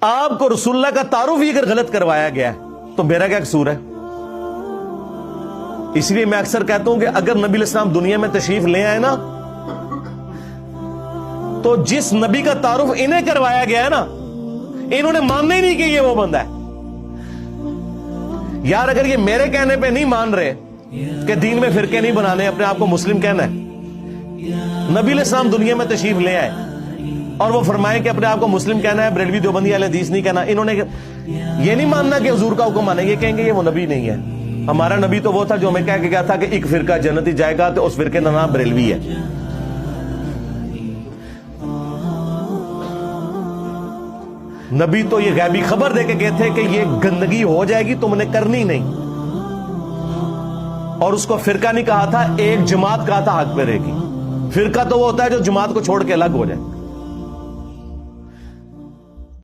आपको रसूलुल्लाह का तारुफ ही अगर गलत करवाया गया है तो मेरा क्या कसूर है? इसलिए मैं अक्सर कहता हूं कि अगर नबी इस्लाम दुनिया में तशरीफ ले आए ना, तो जिस नबी का तारुफ इन्हें करवाया गया है ना, इन्होंने मानना ही नहीं कि ये वो बंदा है। यार अगर ये मेरे कहने पे नहीं मान रहे कि दीन में फिरके नहीं बनाने, अपने आप को मुस्लिम कहना है, नबी इस्लाम दुनिया में तशरीफ ले आए और वो फरमाए कि अपने आप को मुस्लिम कहना है, बरेलवी देवबंदी अहले हदीस नहीं कहना, इन्होंने ये नहीं मानना कि हुजूर का हुक्म माने, ये कहेंगे ये वो नबी नहीं है। हमारा नबी तो वो था जो हमें कह के गया था कि एक फिरका जन्नत ही जाएगा, तो उस फिरके का नाम बरेलवी है। नबी तो ये गैबी खबर देके गए थे कि ये गंदगी हो जाएगी, तुमने करनी नहीं। और उसको फिरका नहीं कहा था, एक जमात कहा था हक पे रहेगी। फिरका तो वो होता है जो जमात को छोड़ के अलग हो जाए।